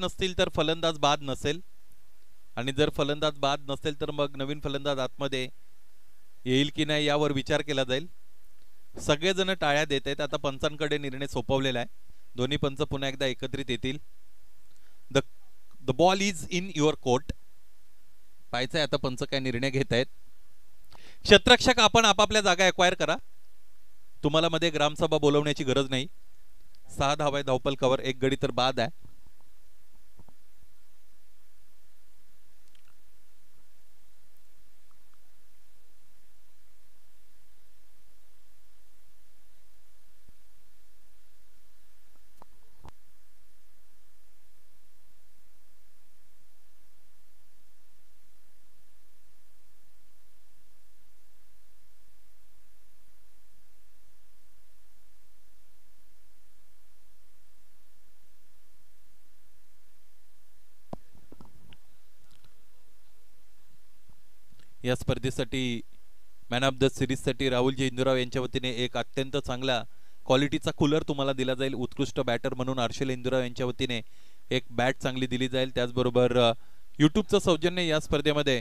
नसतील तर फलंदाज बाद नसेल आणि जर फलंदाज बाद नसेल तर मग नवीन फलंदाज आतमध्ये येईल की नाही यावर विचार केला जाईल. सगळेजण टाळ्या देत आहेत. आता पंचांकडे निर्णय सोपवलेला आहे. दोन्ही पंच पुन्हा एकदा एकत्रित येतील. The ball is in your court. पाहायचंय आता पंच काय निर्णय घेत आहेत. क्षेत्ररक्षक आपण आपापल्या जागा एक्वायर करा. तुम्हाला मध्ये ग्रामसभा बोलवण्याची गरज नाही. 6 धावा धावपल कव्हर, 1 गडी तर बाद आहे. या स्पर्धेसाठी man of the सिरीजसाठी Rahulji Hindu Rao यांच्या वतीने एक अत्यंत चांगला क्वालिटीचा कूलर तुम्हाला दिला जाईल. उत्कृष्ट बॅटर म्हणून हर्षल हिंदूराव यांच्या वतीने एक बॅट चांगली दिली जाईल. त्याचबरोबर यूट्यूबचं सौजन्य या स्पर्धेमध्ये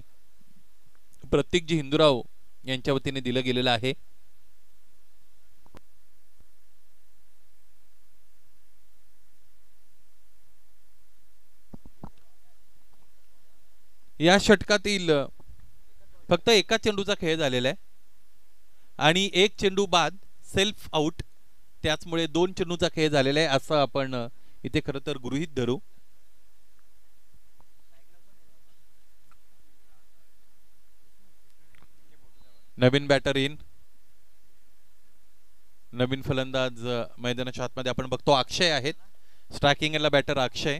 प्रतीकजी हिंदूराव यांच्या वतीने दिलं गेलेलं आहे. या षटकातील फक्त एका चेंडूचा खेळ झालेला आहे आणि एक चेंडू बाद. सेल्फ आउट, त्याचमुळे 2 चेंडूचा खेळ झालेला आहे असं आपण इथे खरं तर गृहीत धरू. नवीन बॅटर इन, नवीन फलंदाज मैदानाच्या आतमध्ये आपण बघतो अक्षय आहेत. स्ट्रायकिंगला बॅटर अक्षय,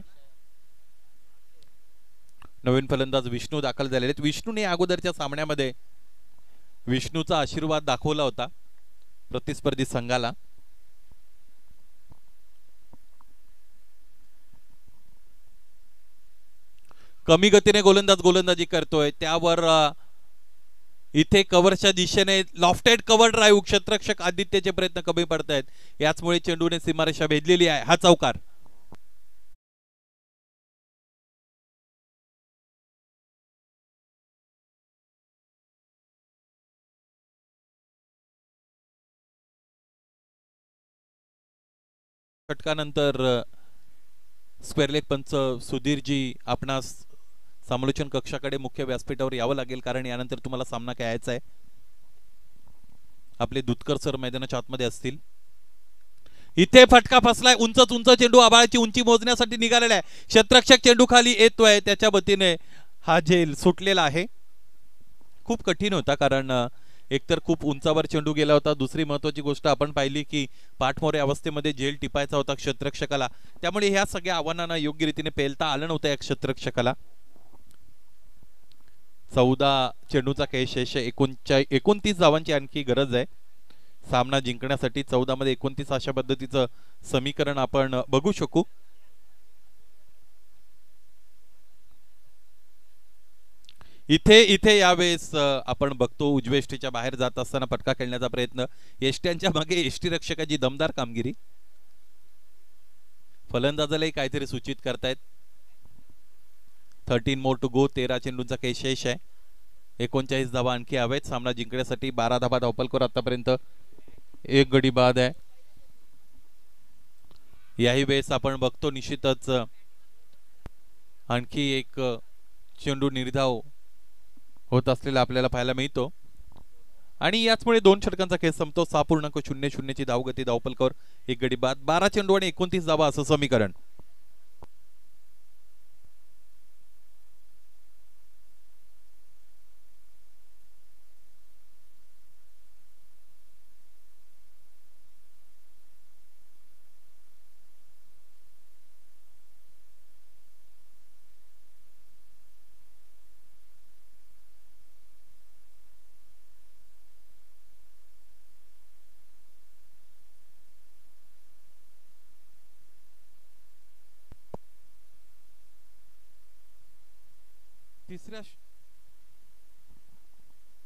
नवीन फलंदाज विष्णू दाखल झालेले आहेत. विष्णूने अगोदरच्या सामन्यामध्ये विष्णूचा आशीर्वाद दाखवला होता प्रतिस्पर्धी संघाला. कमी गतीने गोलंदाजी करतोय, त्यावर इथे कव्हरच्या दिशेने लॉफ्टेड कव्हर ड्राईव्ह, क्षेत्ररक्षक आदित्यचे प्रयत्न कमी पडत आहेत. याचमुळे चेंडूने सीमारेषा भेदलेली आहे. हा चौकार. षटकानंतर स्क्वेअर लेग पंच सुधीरजी आपणास समालोचन कक्षाकडे मुख्य व्यासपीठावर यावं लागेल, कारण यानंतर तुम्हाला सामना खेळायचा आहे. आपले दुधकर सर मैदानाच्या आतमध्ये असतील. इथे फटका फसलाय. उंच चेंडू आबाळाची उंची मोजण्यासाठी निघालेला आहे. क्षेत्ररक्षक चेंडू खाली येतोय, त्याच्या वतीने हा झेल सुटलेला आहे. खूप कठीण होता, कारण एकतर खूप उंचावर चेंडू गेला होता, दुसरी महत्वाची गोष्ट आपण पाहिली की पाठमोरे अवस्थेमध्ये झेल टिपायचा होता क्षेत्ररक्षकाला, त्यामुळे ह्या सगळ्या आव्हानांना योग्य रीतीने पेलता आलं नव्हतं या क्षेत्ररक्षकाला. 14 चेंडूचा खेळ शेष आहे. 29 धावांची आणखी गरज आहे सामना जिंकण्यासाठी. 14 मध्ये 29 अशा पद्धतीचं समीकरण आपण बघू शकू. इथे यावेळेस आपण बघतो उजव्या एष्टीच्या बाहेर जात असताना फटका खेळण्याचा प्रयत्न. एष्ट्यांच्या मागे एष्टी रक्षकाची दमदार कामगिरी. फलंदाजालाही काहीतरी सूचित करतायत. 13 मोर टू गो. 13 चेंडूंचा खेळ शेष आहे. 39 धावा आणखी हवेत सामना जिंकण्यासाठी. 12 धावा धावपलकर आतापर्यंत. 1 गडी बाद आहे. याही वेळेस आपण बघतो निश्चितच आणखी एक चेंडू निर्धाव होत असलेला आपल्याला पाहायला मिळतो, आणि याचमुळे 2 षटकांचा खेळ संपतो. 6.00 ची धावगती धावपलकर. 1 गडी बाद. 12 चेंडू आणि 29 धावा असं समीकरण.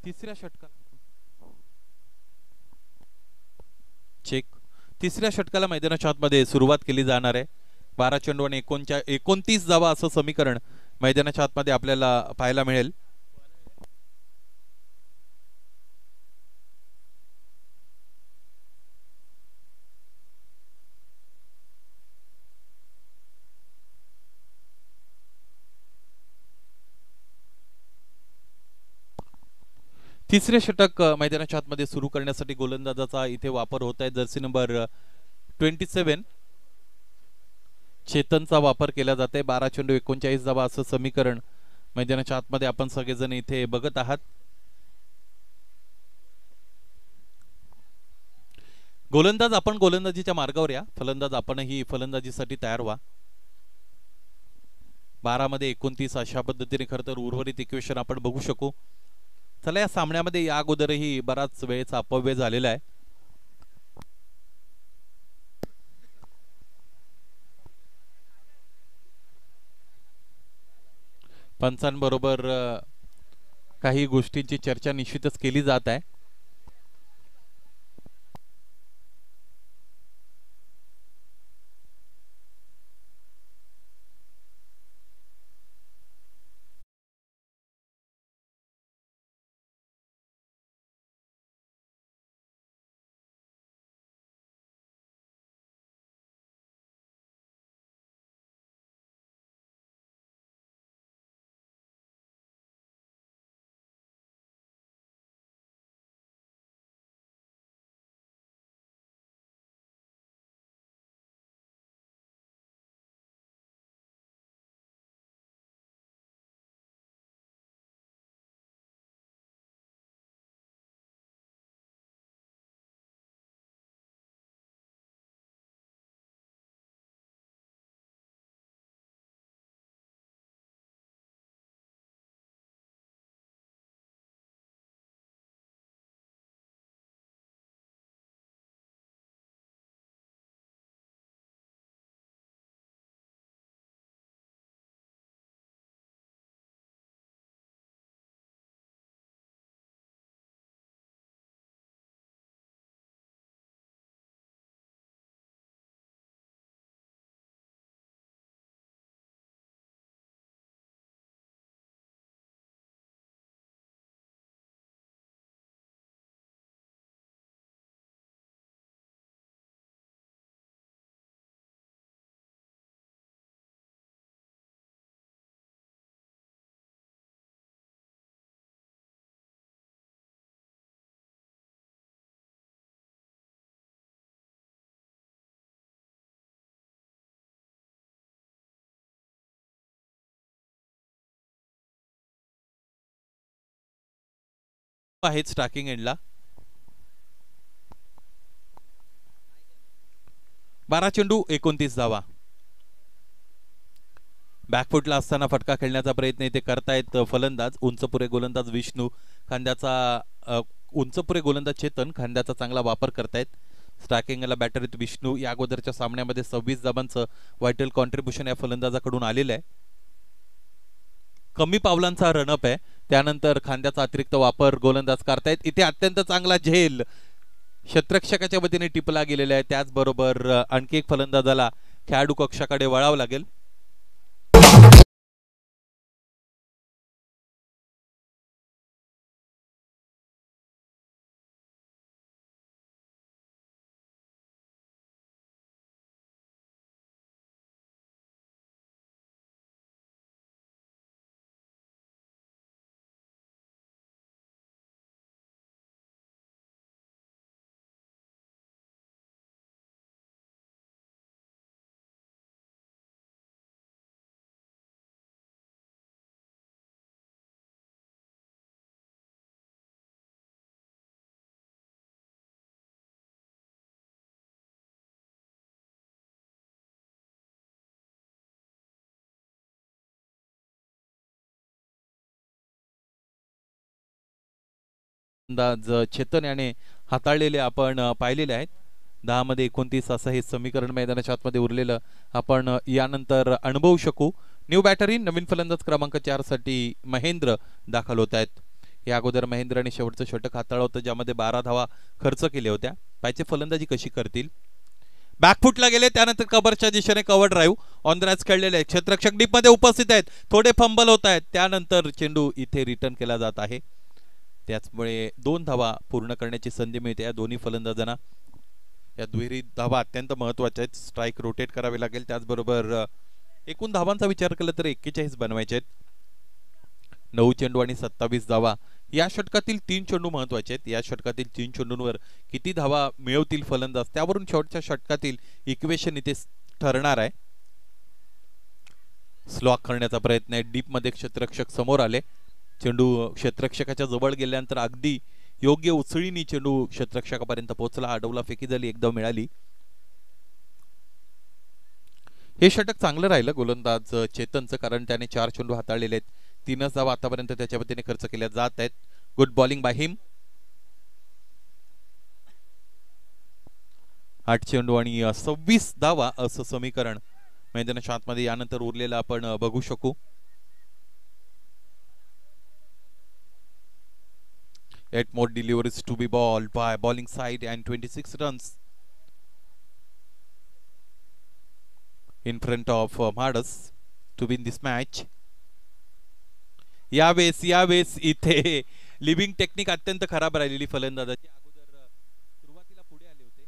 तिसऱ्या षटकाला चेक. तिसऱ्या षटकाला मैदानाच्या आतमध्ये सुरुवात केली जाणार आहे. 12 चेंडू आणि 29 धावा असं समीकरण मैदानाच्या आतमध्ये आपल्याला पाहायला मिळेल. तिसरे षटक मैदानाच्या आतमध्ये सुरू करण्यासाठी गोलंदाजाचा इथे वापर होत आहे. जर्सी नंबर 27 चेतनचा वापर केला जाते. 12 चेंडू 39 धावा असं समीकरण मैदानाच्या आतमध्ये आपण सगळेजण इथे बघत आहात. गोलंदाज आपण गोलंदाजीच्या मार्गावर या. फलंदाज आपणही फलंदाजीसाठी तयार व्हा. 12 मध्ये 29 अशा पद्धतीने खरं तर उर्वरित इक्वेशन आपण बघू शकू. चला, या सामन्यामध्ये या अगोदरही बराच वेळेचा अपव्यय झालेला आहे. पंचांबरोबर काही गोष्टींची चर्चा निश्चितच केली जात आहे. आहेत स्टार्किंग एंडला. 12 चेंडू 29 धावा. बॅकफुटला असताना फटका खेळण्याचा प्रयत्न इथे करतायत फलंदाज. उंचपुरे गोलंदाज विष्णू, खांद्याचा उंचपुरे गोलंदाज चेतन खांद्याचा चांगला वापर करतायत. स्टार्किंगला बॅटरीत विष्णू. या अगोदरच्या सामन्यामध्ये 26 धावांचं व्हायटल कॉन्ट्रीब्युशन या फलंदाजाकडून आलेलं आहे. कमी पावलांचा रनअप आहे. त्यानंतर खांद्याचा अतिरिक्त वापर गोलंदाज करतायत. इथे अत्यंत चांगला झेल क्षेत्ररक्षकाच्या वतीने टिपला गेलेला आहे. त्याचबरोबर आणखी एक फलंदाजाला खेळाडू कक्षाकडे वळावं लागेल. अंदाज चेतन याने हाताळलेले आपण पाहिलेले आहेत. 10 मध्ये 29 असं हे समीकरण मैदानाच्या आतमध्ये उरलेलं आपण यानंतर अनुभवू शकू. न्यू बॅटरी नवीन फलंदाज क्रमांक 4 साठी महेंद्र दाखल होत आहेत. या अगोदर महेंद्रने शेवटचं षटक हाताळलं होतं ज्यामध्ये 12 धावा खर्च केल्या होत्या. पाहिजे फलंदाजी कशी करतील. बॅकफुटला गेले, त्यानंतर कव्हरच्या दिशेने कव्हर ड्राईव्ह ऑन द रॅच खेळलेले आहेत. क्षेत्ररक्षक डीप मध्ये उपस्थित आहेत. थोडे फंबल होत आहेत. त्यानंतर चेंडू इथे रिटर्न केला जात आहे. त्याचमुळे 2 धावा पूर्ण करण्याची संधी मिळते या दोन्ही फलंदाजांना. या दुहेरी धावा अत्यंत महत्त्वाच्या आहेत. स्ट्राईक रोटेट करावे लागेल. त्याचबरोबर एकूण धावांचा विचार केला तर 41 बनवायचे आहेत. 9 चेंडू आणि 27 धावा. या षटकातील 3 चेंडू महत्त्वाचे आहेत. या षटकातील 3 चेंडूंवर किती धावा मिळवतील फलंदाज त्यावरून शेवटच्या षटकातील इक्वेशन इथे ठरणार आहे. स्लॉक करण्याचा प्रयत्न आहे. डीप मध्ये क्षेत्ररक्षक समोर आले. चेंडू क्षेत्ररक्षकाच्या जवळ गेल्यानंतर अगदी योग्य उचळीने चेंडू क्षेत्ररक्षकापर्यंत पोहोचला. आडवला फेकी झाली, एकदा मिळाली. हे षटक चांगलं राहिलं गोलंदाज चेतनचं, कारण त्याने 4 चेंडू हाताळलेले आहेत. 3 धावा आतापर्यंत त्याच्या वतीने खर्च केल्या जात आहेत. Good bowling by him. 8 चेंडू आणि 26 धावा असं समीकरण मैदानाच्या आतमध्ये यानंतर उरलेलं आपण बघू शकू. 8 more deliveries to be balled by bowling side and 26 runs in front of Madas to win this match. यावेळेस इथे लिव्हिंग टेक्निक अत्यंत खराब राहिलेली फलंदाजाची. अगोदर सुरुवातीला पुढे आले होते.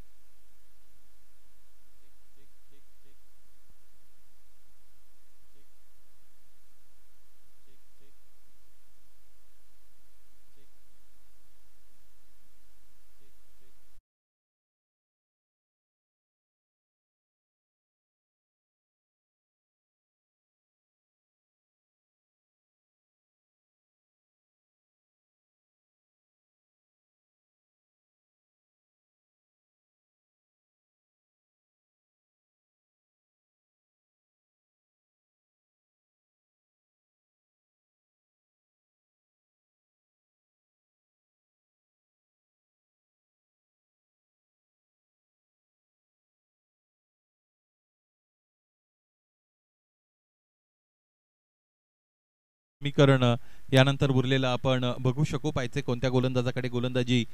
समीकरण यानंतर उरलेलं आपण बघू शकू. पाहिजे कोणत्या गोलंदाजाकडे गोलंदाजी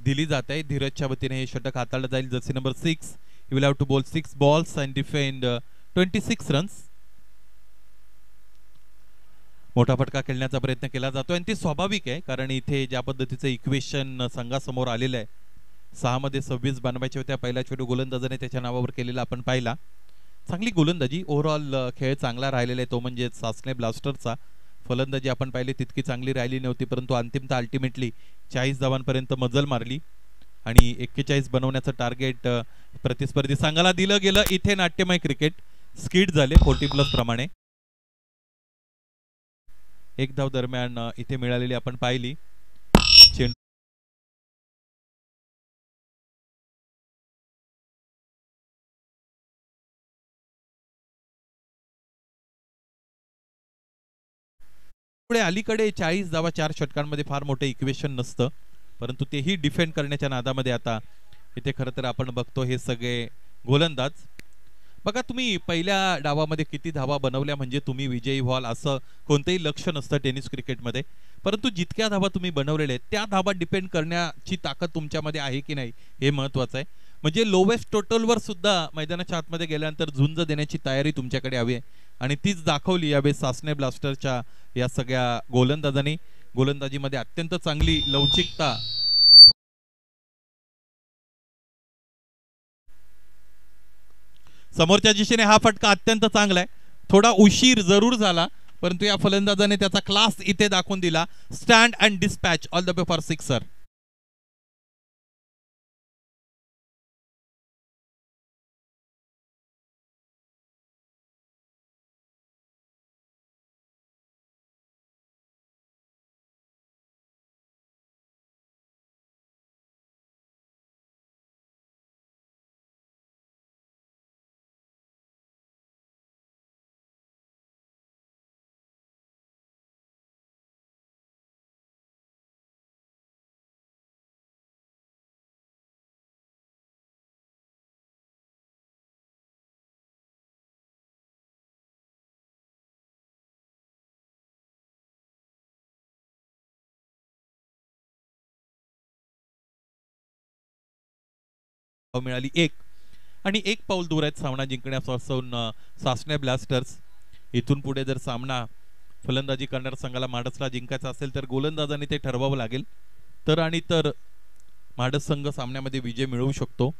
दिली जाते. धीरजच्या वतीने हे षटक हाताळलं जाईल. Jersey number 6. He will have to bowl 6 balls and defend 26 runs. मोठा फटका खेळण्याचा प्रयत्न केला जातो आणि ती स्वाभाविक आहे, कारण इथे ज्या पद्धतीचं इक्वेशन संघासमोर आलेलं आहे. 6 मध्ये 26 बनवायच्या होत्या. पहिला चेंडू गोलंदाजाने त्याच्या नावावर केलेला आपण पाहिला. चांगली गोलंदाजी, ओव्हरऑल खेळ चांगला राहिलेला आहे. तो म्हणजे सासने ब्लास्टरचा. फलंदाजी आपण पाहिली तितकी चांगली राहिली नव्हती, परंतु अंतिमतः अल्टिमेटली 40 धावांपर्यंत मजल मारली आणि 41 बनवण्याचं टार्गेट प्रतिस्पर्धी संघाला दिलं गेलं. इथे नाट्यमय क्रिकेट स्किड झाले 40+ प्रमाणे. 1 धाव दरम्यान इथे मिळालेली आपण पाहिली. चेंडू पुढे अलीकडे 40 धावा 4 षटकांमध्ये फार मोठे इक्वेशन नसतं, परंतु तेही डिफेंड करण्याच्या नादामध्ये आता इथे खरं तर आपण बघतो हे सगळे गोलंदाज. बघा तुम्ही पहिल्या डावामध्ये किती धावा बनवल्या म्हणजे तुम्ही विजयी व्हाल असं कोणतेही लक्ष नसतं टेनिस क्रिकेटमध्ये, परंतु जितक्या धावा तुम्ही बनवलेल्या आहेत त्या धावा डिपेंड करण्याची ताकद तुमच्यामध्ये आहे की नाही हे महत्वाचं आहे. म्हणजे लोवेस्ट टोटलवर सुद्धा मैदानाच्या आतमध्ये गेल्यानंतर झुंज देण्याची तयारी तुमच्याकडे हवी आहे आणि तीच दाखवली यावेळी सासने ब्लास्टरच्या या सगळ्या गोलंदाजांनी. गोलंदाजीमध्ये अत्यंत चांगली लवचिकता, समोरच्या दिशेने हा फटका अत्यंत चांगला आहे, थोडा उशीर जरूर झाला परंतु या फलंदाजाने त्याचा क्लास इथे दाखवून दिला. Stand and dispatch all the way for sixer. मिळाली 1 आणि 1 पाऊल दूर आहेत सामना जिंकण्यापासून सासने ब्लास्टर्स. इथून पुढे जर सामना फलंदाजी करणाऱ्या संघाला माडसला जिंकायचा असेल तर गोलंदाजांनी ते ठरवावं लागेल, तर आणि तर माडस संघ सामन्यामध्ये विजय मिळवू शकतो.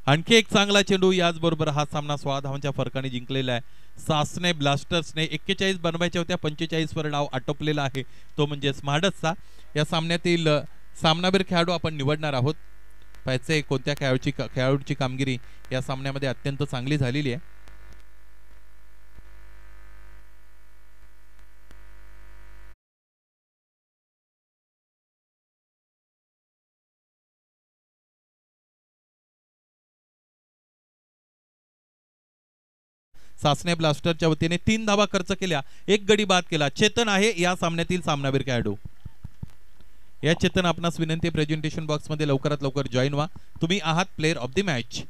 आणखी एक चांगला चेंडू, याचबरोबर हा सामना 16 धावांच्या फरकाने जिंकलेला आहे. सासने ब्लास्टर्सने 41 बनवायच्या होत्या, 45 वर डाव आटोपलेला आहे तो म्हणजेच माडसचा. या सामन्यातील सामनावीर खेळाडू आपण निवडणार आहोत. पाहायचे कोणत्या खेळाडूची कामगिरी या सामन्यामध्ये अत्यंत चांगली झालेली आहे. सासने ब्लास्टरच्या वतीने 3 धावा खर्च केल्या, 1 गडी बाद केला. चेतन आहे या सामन्यातील सामनावीर खेळाडू. या चेतन आपणास विनंती, प्रेझेंटेशन बॉक्स मध्ये लवकरात लवकर जॉईन व्हा. तुम्ही आहात प्लेअर ऑफ द मॅच.